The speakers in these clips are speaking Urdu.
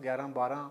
11-12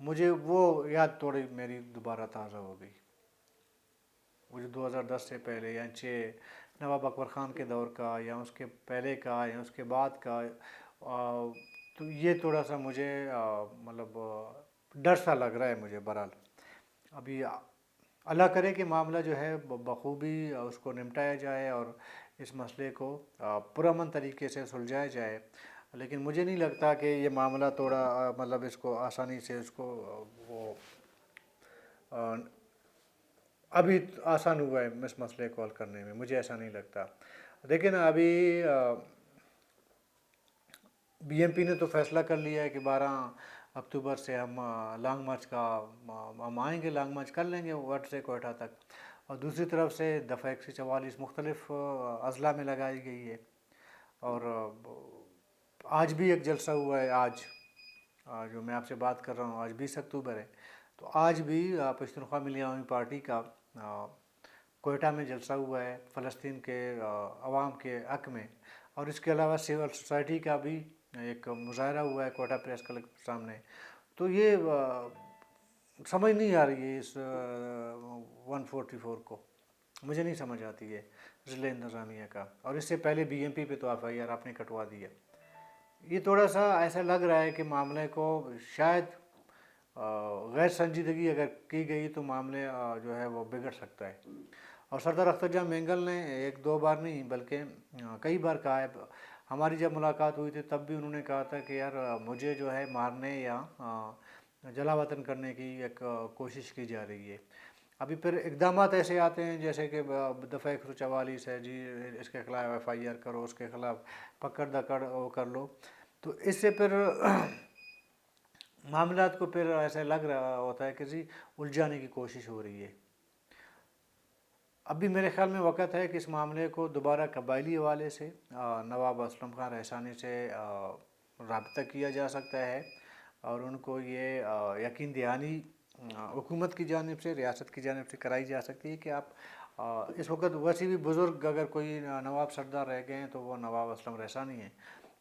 مجھے وہ یاد تھوڑی میری دوبارہ تازہ ہو گئی، وہ جو 2010 سے پہلے یا نواب اکبر خان کے دور کا یا اس کے پہلے کا یا اس کے بعد کا، تو یہ تھوڑا سا مجھے مطلب ڈر سا لگ رہا ہے مجھے بہرحال۔ ابھی اللہ کرے کہ معاملہ جو ہے بخوبی اس کو نمٹایا جائے اور اس مسئلے کو پرامن طریقے سے سلجھایا جائے، لیکن مجھے نہیں لگتا کہ یہ معاملہ تھوڑا مطلب اس کو آسانی سے اس کو وہ ابھی آسان ہوا ہے اس مسئلے کو حل کرنے میں، مجھے ایسا نہیں لگتا۔ لیکن ابھی بی ایم پی نے تو فیصلہ کر لیا ہے کہ 12 اکتوبر سے ہم لانگ مارچ کا ہم آئیں گے، لانگ مارچ کر لیں گے وٹ سے کوئٹہ تک، اور دوسری طرف سے دفعہ 144 مختلف اضلاع میں لگائی گئی ہے، اور آج بھی ایک جلسہ ہوا ہے، آج جو میں آپ سے بات کر رہا ہوں آج 20 اکتوبر ہے، تو آج بھی پشتونخوا ملی عوامی پارٹی کا کوئٹہ میں جلسہ ہوا ہے فلسطین کے عوام کے حق میں، اور اس کے علاوہ سول سوسائٹی کا بھی ایک مظاہرہ ہوا ہے کوئٹہ پریس کلب کے سامنے۔ تو یہ سمجھ نہیں آ رہی ہے اس 144 کو، مجھے نہیں سمجھ آتی ہے ضلع انتظامیہ کا، اور اس سے پہلے بی ایم پی پہ تو ایف آئی آر آپ نے کٹوا دی ہے۔ یہ تھوڑا سا ایسا لگ رہا ہے کہ معاملے کو شاید غیر سنجیدگی اگر کی گئی تو معاملے جو ہے وہ بگڑ سکتا ہے، اور سردار اختر جان مینگل نے ایک دو بار نہیں بلکہ کئی بار کہا ہے، ہماری جب ملاقات ہوئی تھی تب بھی انہوں نے کہا تھا کہ یار مجھے جو ہے مارنے یا جلا وطن کرنے کی ایک کوشش کی جا رہی ہے۔ ابھی پھر اقدامات ایسے آتے ہیں جیسے کہ دفعہ 144 ہے جی، اس کے خلاف ایف آئی آر کرو، اس کے خلاف پکڑ دکڑ وہ کر لو، تو اس سے پھر معاملات کو پھر ایسے لگ رہا ہوتا ہے کہ جی الجھانے کی کوشش ہو رہی ہے۔ اب بھی میرے خیال میں وقت ہے کہ اس معاملے کو دوبارہ قبائلی حوالے سے نواب اسلم خان رحسانی سے رابطہ کیا جا سکتا ہے، اور ان کو یہ یقین دہانی حکومت کی جانب سے، ریاست کی جانب سے کرائی جا سکتی ہے کہ آپ اس وقت ویسے بھی بزرگ اگر کوئی نواب سردار رہ گئے ہیں تو وہ نواب اسلم رحسانی ہیں،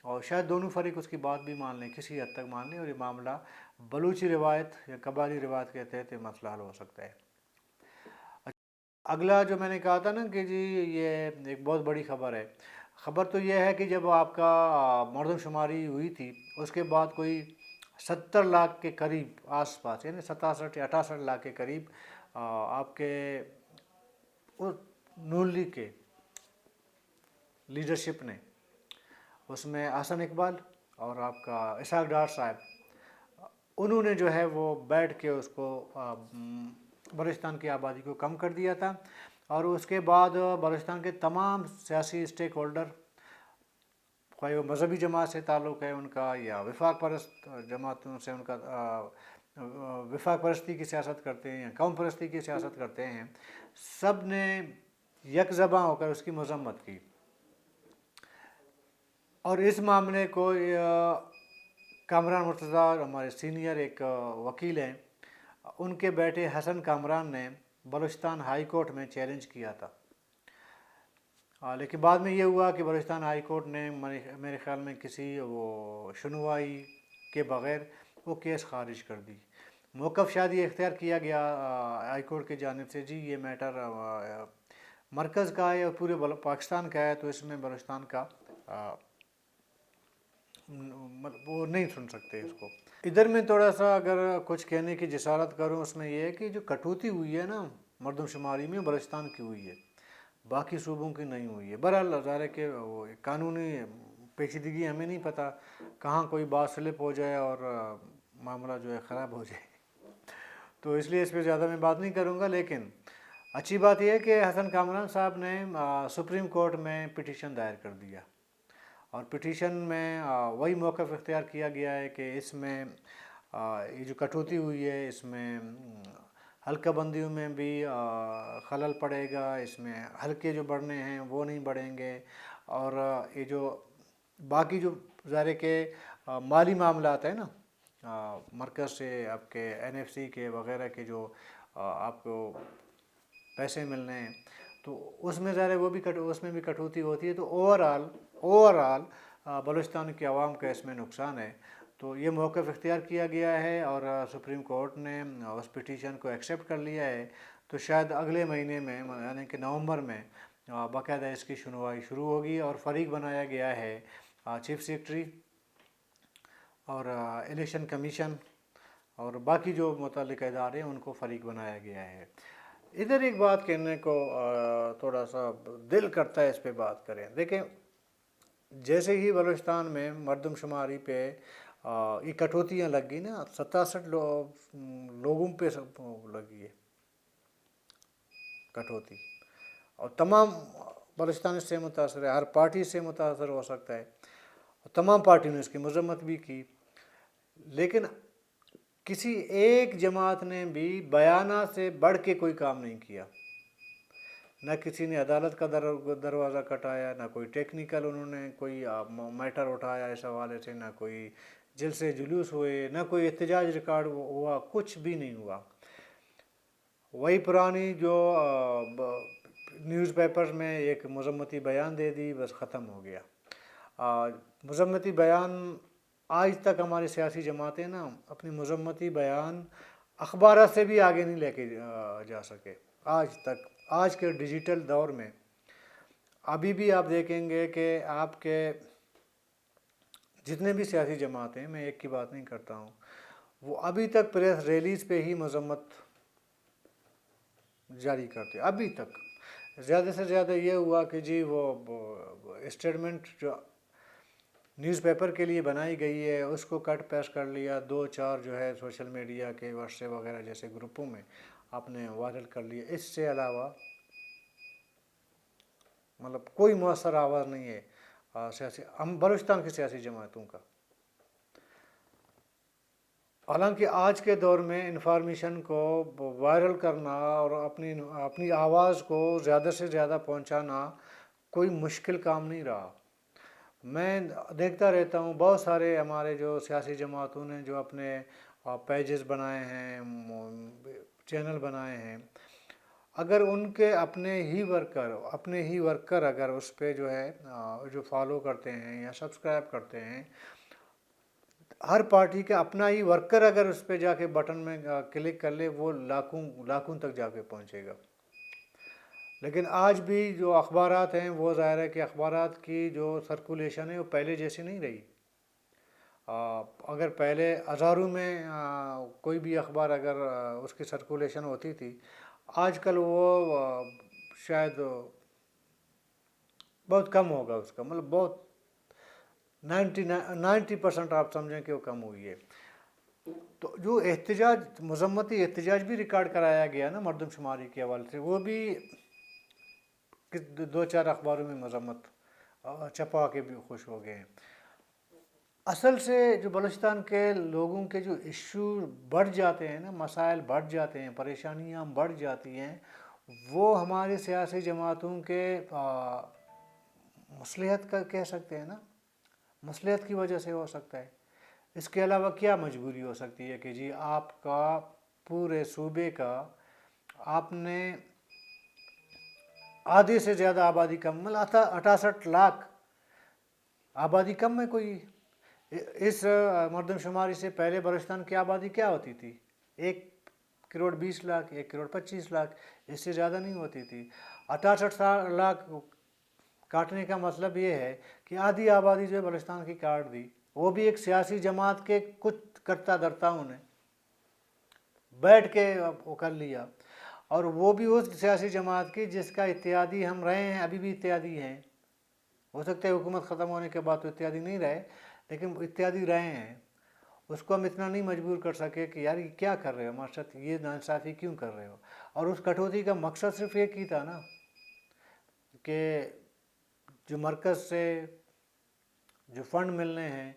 اور شاید دونوں فریق اس کی بات بھی مان لیں، کسی حد تک مان لیں، اور یہ معاملہ بلوچی روایت یا قبائلی روایت کے تحت یہ مسئلہ حل ہو سکتا ہے۔ اگلا جو میں نے کہا تھا نا کہ جی یہ ایک بہت بڑی خبر ہے، خبر تو یہ ہے کہ جب آپ کا مردم شماری ہوئی تھی اس کے بعد کوئی 70 لاکھ کے قریب آس پاس، یعنی 67 یا 68 لاکھ کے قریب آپ کے نون لیگ کے لیڈرشپ نے، اس میں حسن اقبال اور آپ کا اسحاق ڈار صاحب، انہوں نے جو ہے وہ بیٹھ کے اس کو بلوچستان کی آبادی کو کم کر دیا تھا، اور اس کے بعد بلوچستان کے تمام سیاسی اسٹیک ہولڈر، خواہ وہ مذہبی جماعت سے تعلق ہے ان کا یا وفاق پرست جماعتوں سے ان کا وفاق پرستی کی سیاست کرتے ہیں یا قوم پرستی کی سیاست کرتے ہیں، سب نے یک زباں ہو کر اس کی مذمت کی، اور اس معاملے کو کامران مرتضیٰ ہمارے سینئر ایک وکیل ہیں، ان کے بیٹے حسن کامران نے بلوچستان ہائی کورٹ میں چیلنج کیا تھا، لیکن بعد میں یہ ہوا کہ بلوچستان ہائی کورٹ نے میرے خیال میں کسی وہ سنوائی کے بغیر وہ کیس خارج کر دی۔ موقف شاید یہ اختیار کیا گیا ہائی کورٹ کی جانب سے، جی یہ میٹر مرکز کا ہے اور پورے پاکستان کا ہے، تو اس میں بلوچستان کا وہ نہیں سن سکتے اس کو۔ ادھر میں تھوڑا سا اگر کچھ کہنے کی جسارت کروں، اس میں یہ ہے کہ جو کٹوتی ہوئی ہے نا مردم شماری میں، بلوچستان کی ہوئی ہے، باقی صوبوں کی نہیں ہوئی ہے۔ بہرحال ظاہر ہے کہ وہ قانونی پیچیدگی ہمیں نہیں پتہ، کہاں کوئی بات سلپ ہو جائے اور معاملہ جو ہے خراب ہو جائے، تو اس لیے اس پہ زیادہ میں بات نہیں کروں گا۔ لیکن اچھی بات یہ ہے کہ حسن کامران صاحب نے سپریم کورٹ میں پٹیشن دائر کر دیا، اور پٹیشن میں وہی موقف اختیار کیا گیا ہے کہ اس میں یہ جو کٹوتی ہوئی ہے اس میں حلقہ بندیوں میں بھی خلل پڑے گا، اس میں حلقے جو بڑھنے ہیں وہ نہیں بڑھیں گے، اور یہ جو باقی جو ظاہر کے مالی معاملات ہیں نا مرکز سے آپ کے این ایف سی کے وغیرہ کے جو آپ کو پیسے ملنے ہیں، تو اس میں ظاہر وہ بھی اس میں بھی کٹوتی ہوتی ہے، تو اوور آل بلوچستان کے عوام کا اس میں نقصان ہے۔ تو یہ موقف اختیار کیا گیا ہے اور سپریم کورٹ نے اس پٹیشن کو ایکسیپٹ کر لیا ہے، تو شاید اگلے مہینے میں یعنی کہ نومبر میں باقاعدہ اس کی سنوائی شروع ہوگی، اور فریق بنایا گیا ہے چیف سیکرٹری اور الیکشن کمیشن اور باقی جو متعلقہ ادارے ہیں ان کو فریق بنایا گیا ہے۔ ادھر ایک بات کہنے کو تھوڑا سا دل کرتا ہے، اس پہ بات کریں۔ دیکھیں، جیسے ہی بلوچستان میں مردم شماری پہ یہ کٹوتیاں لگ گئی نا، 67 لوگوں پہ لگی ہے کٹوتی، اور تمام بلوچستان اس سے متاثر ہے، ہر پارٹی اس سے متاثر ہو سکتا ہے، تمام پارٹیوں نے اس کی مذمت بھی کی، لیکن کسی ایک جماعت نے بھی بیانات سے بڑھ کے کوئی کام نہیں کیا۔ نہ کسی نے عدالت کا دروازہ کٹایا، نہ کوئی ٹیکنیکل انہوں نے کوئی میٹر اٹھایا اس حوالے سے، نہ کوئی جلسے جلوس ہوئے، نہ کوئی احتجاج ریکارڈ ہوا، کچھ بھی نہیں ہوا۔ وہی پرانی جو نیوز پیپرز میں ایک مذمتی بیان دے دی، بس ختم ہو گیا۔ مذمتی بیان آج تک ہماری سیاسی جماعتیں نا اپنی مذمتی بیان اخبارات سے بھی آگے نہیں لے کے جا سکے آج تک۔ آج کے ڈیجیٹل دور میں ابھی بھی آپ دیکھیں گے کہ آپ کے جتنے بھی سیاسی جماعتیں ہیں، میں ایک کی بات نہیں کرتا ہوں، وہ ابھی تک پریس ریلیز پہ ہی مذمت جاری کرتے۔ ابھی تک زیادہ سے زیادہ یہ ہوا کہ جی وہ اسٹیٹمنٹ جو نیوز پیپر کے لیے بنائی گئی ہے اس کو کٹ پیسٹ کر لیا، 2-4 جو ہے سوشل میڈیا کے واٹس ایپ وغیرہ جیسے گروپوں میں آپ نے وائرل کر لیا، اس سے علاوہ مطلب کوئی مؤثر آواز نہیں ہے سیاسی ہم بلوچستان کی سیاسی جماعتوں کا۔ حالانکہ آج کے دور میں انفارمیشن کو وائرل کرنا اور اپنی آواز کو زیادہ سے زیادہ پہنچانا کوئی مشکل کام نہیں رہا۔ میں دیکھتا رہتا ہوں بہت سارے ہمارے جو سیاسی جماعتوں نے جو اپنے پیجز بنائے ہیں، چینل بنائے ہیں، اگر ان کے اپنے ہی ورکر اگر اس پہ جو ہے جو فالو کرتے ہیں یا سبسکرائب کرتے ہیں، ہر پارٹی کا اپنا ہی ورکر اگر اس پہ جا کے بٹن میں کلک کر لے، وہ لاکھوں تک جا کے پہنچے گا۔ لیکن آج بھی جو اخبارات ہیں وہ ظاہر ہے کہ اخبارات کی جو سرکولیشن ہے وہ پہلے جیسی نہیں رہی۔ اگر پہلے ہزاروں میں کوئی بھی اخبار اگر اس کی سرکولیشن ہوتی تھی، آج کل وہ شاید بہت کم ہوگا اس کا، مطلب بہت 90% آپ سمجھیں کہ وہ کم ہوئی ہے۔ تو جو مذمتی احتجاج بھی ریکارڈ کرایا گیا نا مردم شماری کے حوالے سے، وہ بھی 2-4 اخباروں میں مذمت چھپا کے بھی خوش ہو گئے ہیں۔ اصل سے جو بلوچستان کے لوگوں کے جو ایشو بڑھ جاتے ہیں نا، مسائل بڑھ جاتے ہیں، پریشانیاں بڑھ جاتی ہیں، وہ ہماری سیاسی جماعتوں کے مصلحت کا کہہ سکتے ہیں نا، مصلحت کی وجہ سے ہو سکتا ہے۔ اس کے علاوہ کیا مجبوری ہو سکتی ہے کہ جی آپ کا پورے صوبے کا آپ نے آدھے سے زیادہ آبادی کم، مطلب 68 لاکھ آبادی کم ہے کوئی۔ اس مردم شماری سے پہلے بلوچستان کی آبادی کیا ہوتی تھی؟ 1,20,00,000 1,25,00,000، اس سے زیادہ نہیں ہوتی تھی۔ 68 لاکھ کاٹنے کا مطلب یہ ہے کہ آدھی آبادی جو ہے بلوچستان کی کاٹ دی، وہ بھی ایک سیاسی جماعت کے کچھ کرتا دھرتاؤں نے بیٹھ کے وہ کر لیا، اور وہ بھی اس سیاسی جماعت کی جس کا اتحادی ہم رہے ہیں، ابھی بھی اتحادی ہیں۔ ہو سکتا ہے حکومت ختم ہونے کے بعد تو اتحادی نہیں رہے، لیکن اتحادی رہے ہیں۔ اس کو ہم اتنا نہیں مجبور کر سکے کہ یار یہ کیا کر رہے ہو ہمارے ساتھ، یہ ناانصافی کیوں کر رہے ہو۔ اور اس کٹوتی کا مقصد صرف ایک ہی تھا نا کہ جو مرکز سے جو فنڈ ملنے ہیں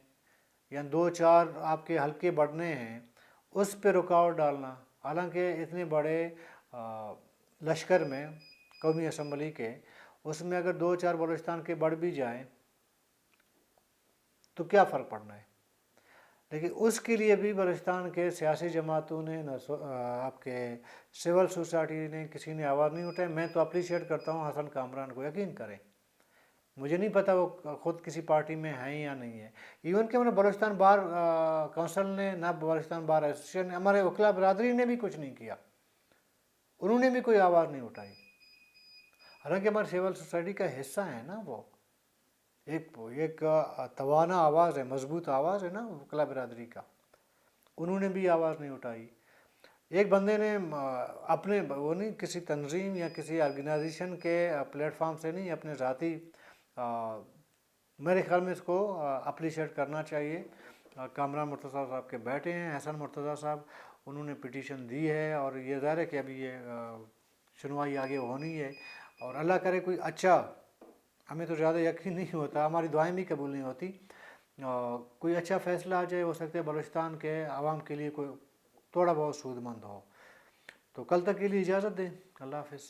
یا 2-4 آپ کے حلقے بڑھنے ہیں، اس پہ رکاوٹ ڈالنا۔ حالانکہ اتنے بڑے لشکر میں قومی اسمبلی کے، اس میں اگر 2-4 بلوچستان کے بڑھ بھی جائیں تو کیا فرق پڑنا ہے۔ لیکن اس کے لیے بھی بلوچستان کے سیاسی جماعتوں نے، آپ کے سول سوسائٹی نے، کسی نے آواز نہیں اٹھائی۔ میں تو اپریشیٹ کرتا ہوں حسن کامران کو، یقین کریں مجھے نہیں پتہ وہ خود کسی پارٹی میں ہیں یا نہیں ہے. ایون کہ ہمارے بلوچستان بار کونسل نے نہ بلوچستان بار ایسوسیشن نے, ہمارے وکلا برادری نے بھی کچھ نہیں کیا, انہوں نے بھی کوئی آواز نہیں اٹھائی. حالانکہ ہمارے سول سوسائٹی کا حصہ ہے نا, وہ ایک توانا آواز ہے, مضبوط آواز ہے نا وکلا برادری کا. انہوں نے بھی آواز نہیں اٹھائی. ایک بندے نے اپنے وہ نہیں کسی تنظیم یا کسی آرگنائزیشن کے پلیٹ فارم سے نہیں, اپنے ذاتی میرے خیال میں اس کو اپریشیٹ کرنا چاہیے. کامران مرتضیٰ صاحب کے بیٹے ہیں احسان مرتضیٰ صاحب, انہوں نے پٹیشن دی ہے, اور یہ ظاہر ہے کہ ابھی یہ سنوائی آگے ہونی ہے. اور اللہ کرے کوئی اچھا, ہمیں تو زیادہ یقین نہیں ہوتا, ہماری دعائیں بھی قبول نہیں ہوتی, کوئی اچھا فیصلہ آ جائے, ہو سکتا ہے بلوچستان کے عوام کے لیے کوئی تھوڑا بہت سود مند ہو. تو کل تک کے لیے اجازت دیں, اللہ حافظ.